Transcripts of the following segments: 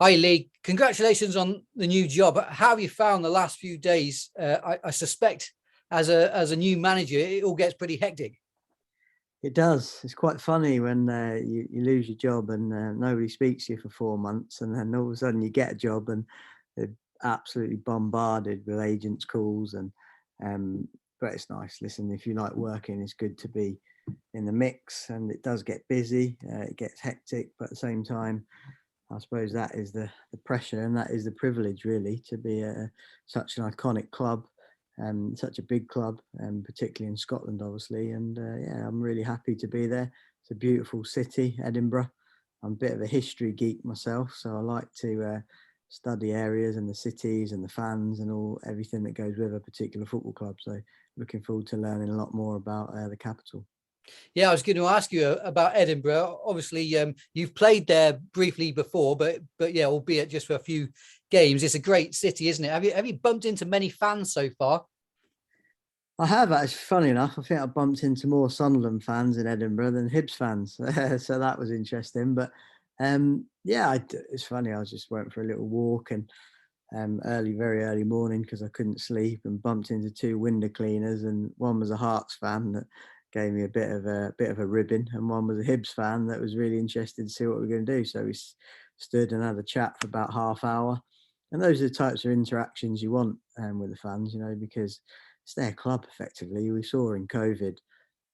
Hi, Lee. Congratulations on the new job. How have you found the last few days? I suspect as a new manager, it all gets pretty hectic. It does. It's quite funny when you lose your job and nobody speaks to you for 4 months, and then all of a sudden you get a job and they're absolutely bombarded with agents' calls. But it's nice. Listen, if you like working, it's good to be in the mix, and it does get busy. It gets hectic, but at the same time, I suppose that is the pressure, and that is the privilege, really, to be such an iconic club, such a big club, particularly in Scotland, obviously. And yeah, I'm really happy to be there. It's a beautiful city, Edinburgh. I'm a bit of a history geek myself, so I like to study areas and the cities and the fans and everything that goes with a particular football club. So looking forward to learning a lot more about the capital. Yeah, I was going to ask you about Edinburgh. Obviously, you've played there briefly before, but yeah, albeit just for a few games. It's a great city, isn't it? Have you bumped into many fans so far? I have actually. Funny enough, I think I bumped into more Sunderland fans in Edinburgh than Hibs fans, so that was interesting. But yeah, it's funny. I just went for a little walk and very early morning because I couldn't sleep, and bumped into 2 window cleaners, and one was a Hearts fan that gave me a bit of a ribbon, and one was a Hibs fan that was really interested to see what we were going to do. So we stood and had a chat for about half hour, and those are the types of interactions you want with the fans, because it's their club effectively. We saw in COVID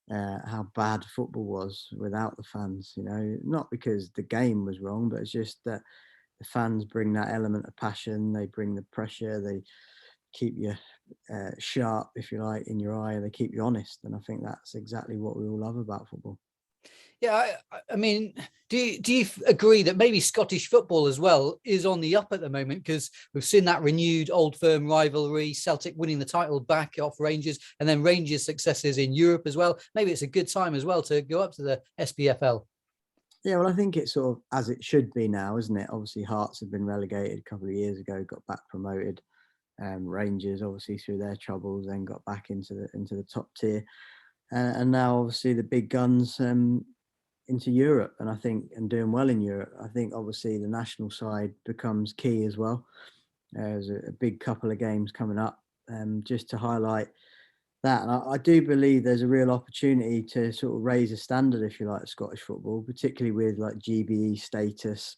how bad football was without the fans, not because the game was wrong, but it's just that the fans bring that element of passion. They bring the pressure. They keep you sharp, if you like, in your eye. They keep you honest, and I think that's exactly what we all love about football. Yeah, I mean, do you agree that maybe Scottish football as well is on the up at the moment, because we've seen that renewed Old Firm rivalry, Celtic winning the title back off Rangers, and then Rangers' successes in Europe as well. Maybe it's a good time as well to go up to the SPFL. Yeah, well, I think it's sort of as it should be now, isn't it? Obviously, Hearts have been relegated a couple of years ago, got back promoted. Rangers, obviously, through their troubles, then got back into the top tier, and now obviously the big guns into Europe, and I think and doing well in Europe. I think obviously the national side becomes key as well. There's a big couple of games coming up, just to highlight that. And I do believe there's a real opportunity to sort of raise a standard, if you like, of Scottish football, particularly with like GBE status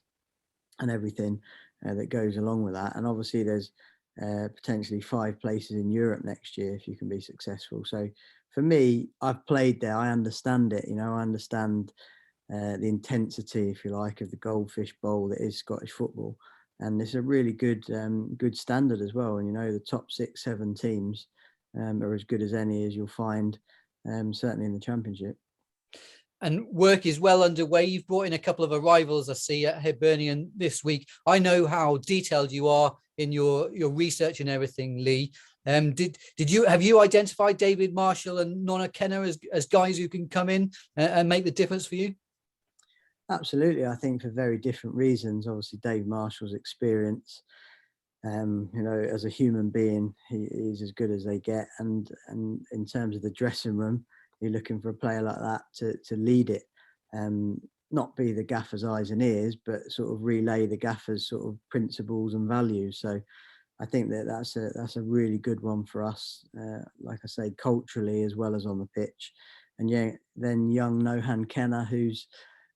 and everything that goes along with that. And obviously there's potentially 5 places in Europe next year if you can be successful. So for me, I've played there. I understand it. I understand the intensity, if you like, of the Goldfish Bowl that is Scottish football. And it's a really good standard as well. And, the top 6, 7 teams are as good as any as you'll find, certainly in the Championship. And work is well underway. You've brought in a couple of arrivals, I see, at Hibernian this week. I know how detailed you are in your research and everything, Lee. Have you identified David Marshall and Nona Kenner as guys who can come in and make the difference for you? Absolutely. I think for very different reasons. Obviously, Dave Marshall's experience, as a human being, he's as good as they get. And in terms of the dressing room, you're looking for a player like that to lead it, not be the gaffer's eyes and ears, but sort of relay the gaffer's sort of principles and values. So I think that's a really good one for us, like I say, culturally as well as on the pitch. And yeah, then young Nohan Kenner, who's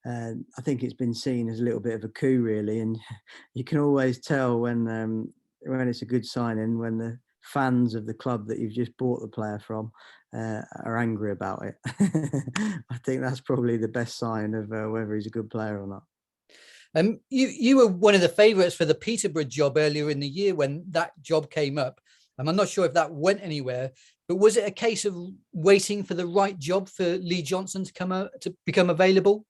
I think it's been seen as a little bit of a coup, really, and you can always tell when it's a good signing when the fans of the club that you've just bought the player from are angry about it. I think that's probably the best sign of whether he's a good player or not. You were one of the favourites for the Peterborough job earlier in the year when that job came up. I'm not sure if that went anywhere, but was it a case of waiting for the right job for Lee Johnson to become available?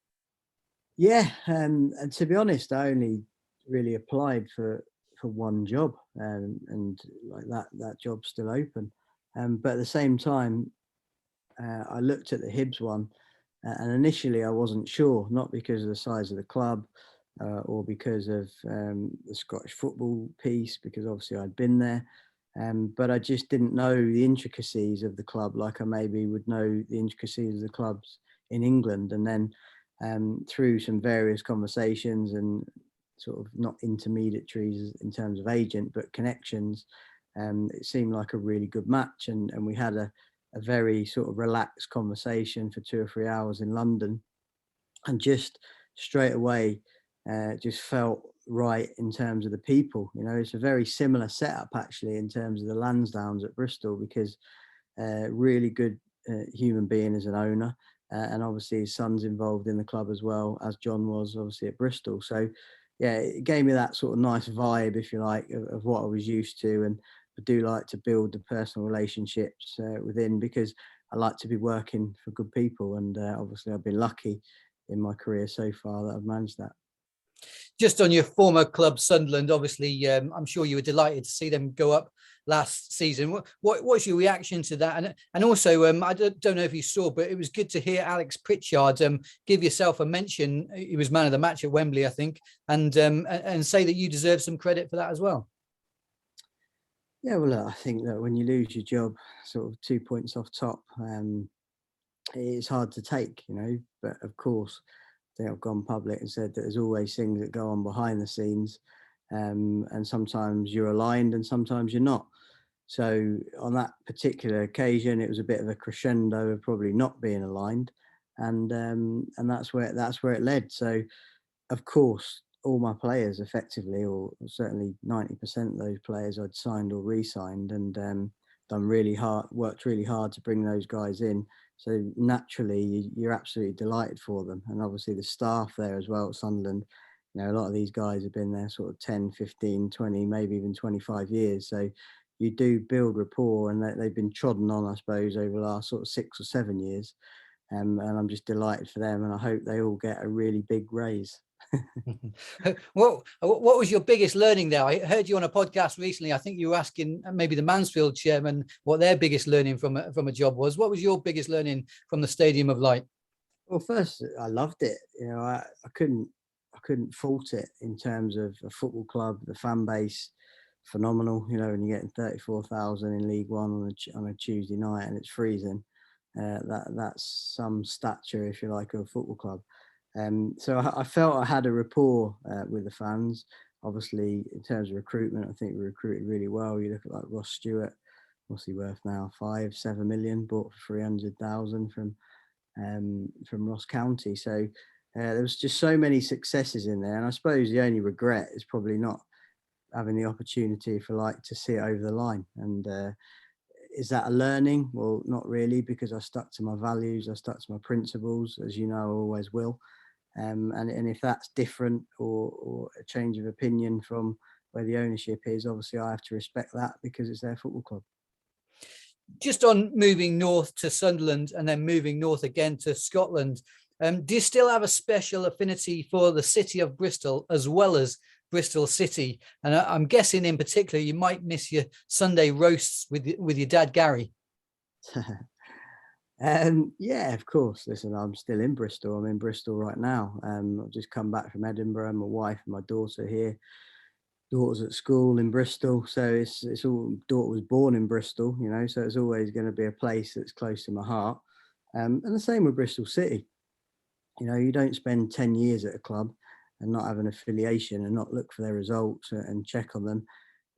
Yeah, and to be honest, I only really applied for one job, and like that job's still open. But at the same time, I looked at the Hibs one, and initially I wasn't sure, not because of the size of the club or because of the Scottish football piece, because obviously I'd been there. But I just didn't know the intricacies of the club like I maybe would know the intricacies of the clubs in England. And then through some various conversations and sort of not intermediaries in terms of agent, but connections, it seemed like a really good match. And we had a very sort of relaxed conversation for 2 or 3 hours in London, and just straight away just felt right in terms of the people. You know, it's a very similar setup actually in terms of the Lansdowns at Bristol, because really good human being as an owner, and obviously his son's involved in the club as well, as John was obviously at Bristol. So yeah, it gave me that sort of nice vibe, if you like, of what I was used to. And I do like to build the personal relationships within, because I like to be working for good people. And obviously I've been lucky in my career so far that I've managed that. Just on your former club, Sunderland, obviously, I'm sure you were delighted to see them go up last season. What's your reaction to that? And also, I don't know if you saw, but it was good to hear Alex Pritchard give yourself a mention. He was man of the match at Wembley, I think, and say that you deserve some credit for that as well. Yeah, well, look, I think that when you lose your job, sort of 2 points off top, it's hard to take, you know. But of course, I think I've gone public and said that there's always things that go on behind the scenes, and sometimes you're aligned and sometimes you're not. So on that particular occasion, it was a bit of a crescendo of probably not being aligned, and that's where it led. So of course, all my players effectively, or certainly 90% of those players, I'd signed or re-signed, and worked really hard to bring those guys in. So naturally, you're absolutely delighted for them. And obviously the staff there as well at Sunderland, you know, a lot of these guys have been there sort of 10, 15, 20, maybe even 25 years. So you do build rapport, and they've been trodden on, I suppose, over the last sort of 6 or 7 years. And I'm just delighted for them, and I hope they all get a really big raise. What was your biggest learning there? I heard you on a podcast recently. I think you were asking maybe the Mansfield chairman what their biggest learning from a job was. What was your biggest learning from the Stadium of Light? Well, first, I loved it. You know, I couldn't fault it in terms of a football club. The fan base, phenomenal. You know, when you're getting 34,000 in League One on a Tuesday night and it's freezing, that's some stature, if you like, of a football club. So I felt I had a rapport with the fans. Obviously, in terms of recruitment, I think we recruited really well. You look at like Ross Stewart, what's he worth now? 5-7 million, bought for 300,000 from Ross County. So there was just so many successes in there. And I suppose the only regret is probably not having the opportunity, if I like, to see it over the line. And is that a learning? Well, not really, because I stuck to my values, I stuck to my principles, as you know, I always will. And if that's different or a change of opinion from where the ownership is, obviously I have to respect that, because it's their football club. Just on moving north to Sunderland and then moving north again to Scotland, do you still have a special affinity for the city of Bristol as well as Bristol City? And I'm guessing in particular you might miss your Sunday roasts with your dad Gary. Yeah, of course. Listen, I'm still in Bristol. I'm in Bristol right now. I've just come back from Edinburgh. My wife and my daughter here. Daughter's at school in Bristol, so it's all. Daughter was born in Bristol, you know, so it's always going to be a place that's close to my heart. And the same with Bristol City. You know, you don't spend 10 years at a club and not have an affiliation and not look for their results and check on them.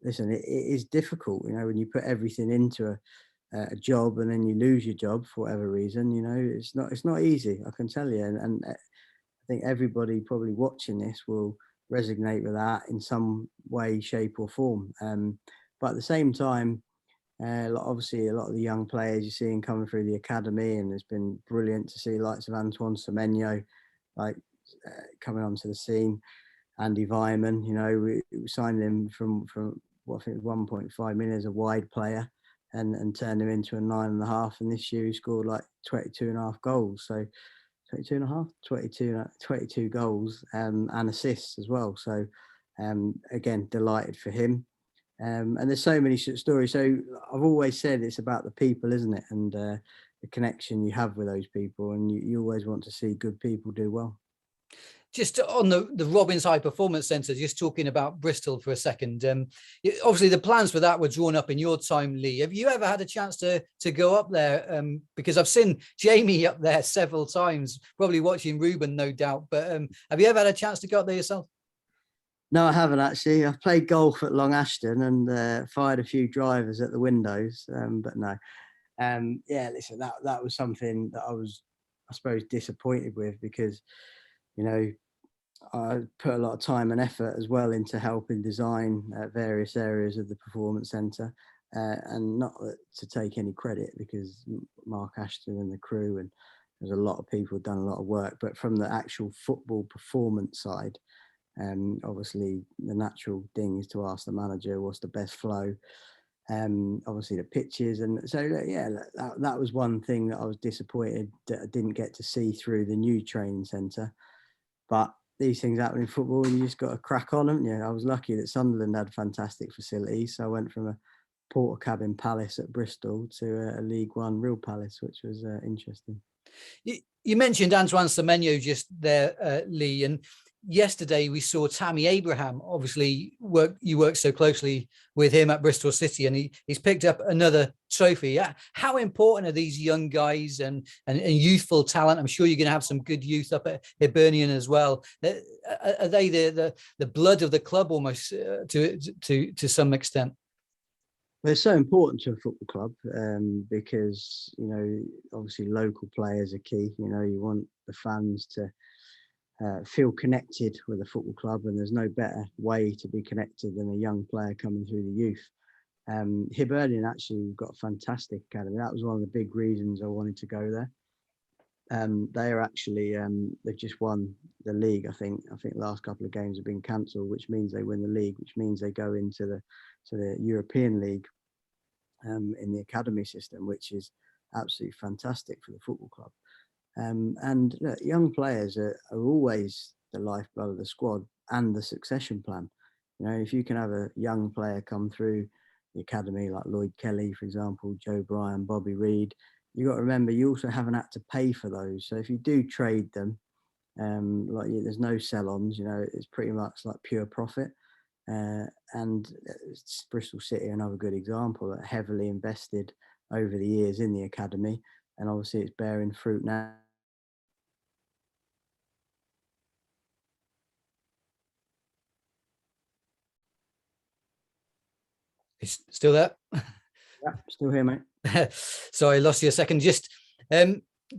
Listen, it is difficult, you know, when you put everything into a job and then you lose your job for whatever reason. You know, it's not easy, I can tell you. And I think everybody probably watching this will resonate with that in some way, shape or form. But at the same time, obviously a lot of the young players you're seeing coming through the academy, and it's been brilliant to see likes of Antoine Semenyo coming onto the scene. Andi Weimann, you know, we signed him from what I think 1.5 million as a wide player, and turned him into a 9.5. And this year he scored like 22.5 goals. So 22 goals and assists as well. So again, delighted for him. And there's so many stories. So I've always said it's about the people, isn't it? And the connection you have with those people, and you always want to see good people do well. Just on the Robbins High Performance Centre, just talking about Bristol for a second. Obviously, the plans for that were drawn up in your time, Lee. Have you ever had a chance to go up there? Because I've seen Jamie up there several times, probably watching Ruben, no doubt. But have you ever had a chance to go up there yourself? No, I haven't actually. I've played golf at Long Ashton and fired a few drivers at the windows, but no. Yeah, listen, that was something that I was, I suppose, disappointed with because, you know, I put a lot of time and effort as well into helping design various areas of the performance centre, and not to take any credit because Mark Ashton and the crew and there's a lot of people done a lot of work, but from the actual football performance side, obviously the natural thing is to ask the manager what's the best flow. Obviously the pitches, and so yeah, that was one thing that I was disappointed that I didn't get to see through the new training centre. But these things happen in football, and you just got to crack on, haven't you? I was lucky that Sunderland had fantastic facilities, so I went from a porter cabin palace at Bristol to a League One real palace, which was interesting. You mentioned Antoine Semenyo just there, Lee, and yesterday we saw Tammy Abraham. Obviously, you work so closely with him at Bristol City, and he's picked up another trophy. How important are these young guys and youthful talent? I'm sure you're going to have some good youth up at Hibernian as well. Are they the blood of the club almost to some extent? Well, it's so important to a football club because, you know, obviously local players are key. You know, you want the fans to feel connected with a football club, and there's no better way to be connected than a young player coming through the youth. Hibernian actually got a fantastic academy. That was one of the big reasons I wanted to go there. They are actually they've just won the league. I think the last couple of games have been cancelled, which means they win the league, which means they go into the European League in the academy system, which is absolutely fantastic for the football club. And look, young players are always the lifeblood of the squad and the succession plan. You know, if you can have a young player come through the academy like Lloyd Kelly, for example, Joe Bryan, Bobby Reid, you got to remember you also haven't had to pay for those. So if you do trade them, there's no sell-ons. You know, it's pretty much like pure profit. And Bristol City, another good example, that heavily invested over the years in the academy, and obviously it's bearing fruit now. He's still there? Yeah, still here, mate. Sorry, I lost you a second.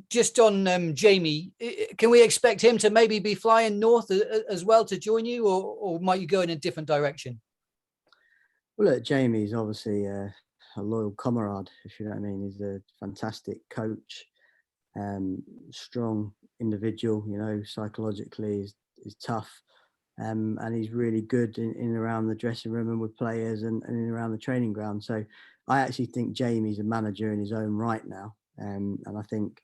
Just on Jamie, can we expect him to maybe be flying north as well to join you, or might you go in a different direction? Well, look, Jamie's obviously a loyal comrade, if you know what I mean. He's a fantastic coach, strong individual, you know, psychologically is tough. And he's really good in and around the dressing room and with players and in and around the training ground. So I actually think Jamie's a manager in his own right now. And I think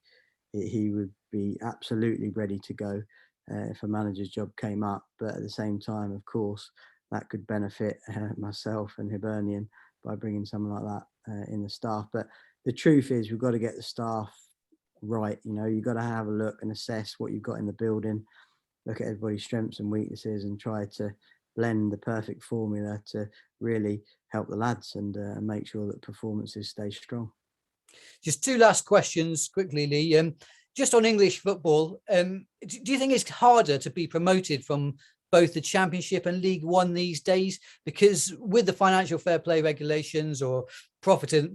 he would be absolutely ready to go if a manager's job came up. But at the same time, of course, that could benefit myself and Hibernian by bringing someone like that in the staff. But the truth is we've got to get the staff right. You know, you've got to have a look and assess what you've got in the building, look at everybody's strengths and weaknesses and try to blend the perfect formula to really help the lads and make sure that performances stay strong. Just two last questions quickly, Lee. Just on English football, do you think it's harder to be promoted from both the Championship and League One these days? Because with the financial fair play regulations or profitability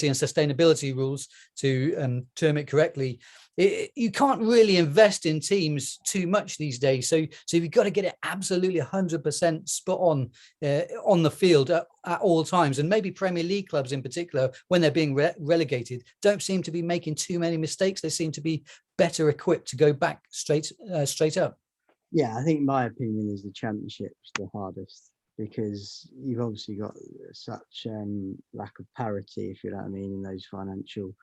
and sustainability rules, to term it correctly, you can't really invest in teams too much these days. So you've got to get it absolutely 100% spot on the field at all times. And maybe Premier League clubs in particular, when they're being relegated, don't seem to be making too many mistakes. They seem to be better equipped to go back straight up. Yeah, I think my opinion is the Championship's the hardest because you've obviously got such lack of parity, if you know what I mean, in those financial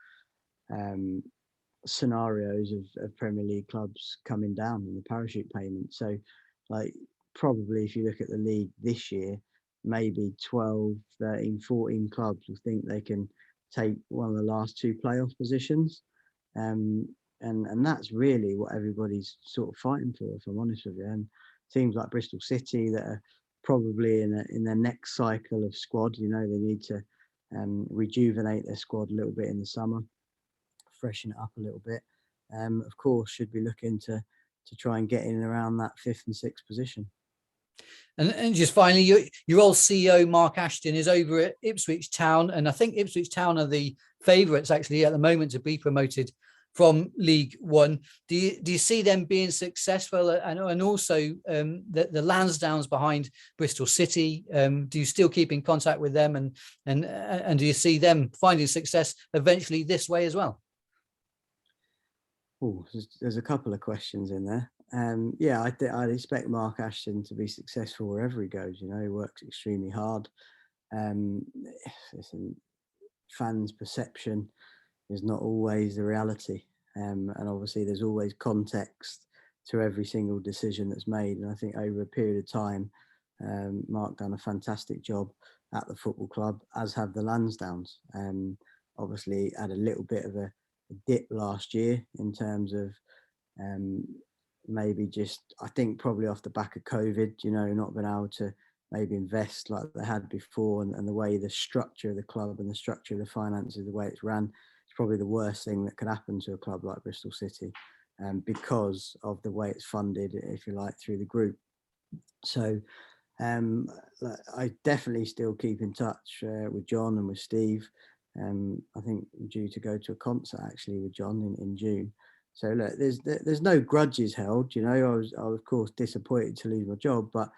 scenarios of Premier League clubs coming down in the parachute payment. So, like, probably if you look at the league this year, maybe 12, 13, 14 clubs will think they can take one of the last two playoff positions. and that's really what everybody's sort of fighting for, if I'm honest with you. And teams like Bristol City that are probably in their next cycle of squad, you know, they need to rejuvenate their squad a little bit in the summer, freshen it up a little bit. Of course, should be looking to try and get in around that 5th and 6th position. And just finally, your old CEO, Mark Ashton, is over at Ipswich Town. And I think Ipswich Town are the favourites actually at the moment to be promoted from League One. Do you see them being successful? And also the Lansdowns behind Bristol City, do you still keep in contact with them? And do you see them finding success eventually this way as well? Oh, there's a couple of questions in there. Yeah, I'd expect Mark Ashton to be successful wherever he goes. You know, he works extremely hard. Fans' perception is not always the reality, and obviously there's always context to every single decision that's made. And I think over a period of time, Mark done a fantastic job at the football club, as have the Lansdowns. Obviously had a little bit of a dip last year in terms of maybe just, I think probably off the back of COVID, you know, not being able to maybe invest like they had before, and the way the structure of the club and the structure of the finances, the way it's ran, it's probably the worst thing that could happen to a club like Bristol City, because of the way it's funded, if you like, through the group. So I definitely still keep in touch with John and with Steve. I think I'm due to go to a concert actually with John in June. So look, there's no grudges held. You know, I was of course disappointed to lose my job, but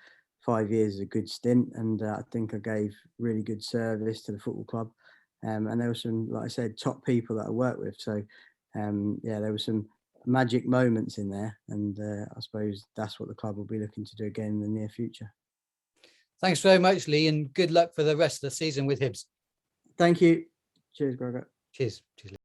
5 years is a good stint, and I think I gave really good service to the football club. And there were some, like I said, top people that I worked with. So yeah, there were some magic moments in there, and I suppose that's what the club will be looking to do again in the near future. Thanks very much, Lee, and good luck for the rest of the season with Hibs. Thank you. Cheers, Gregor. Cheers. Cheers.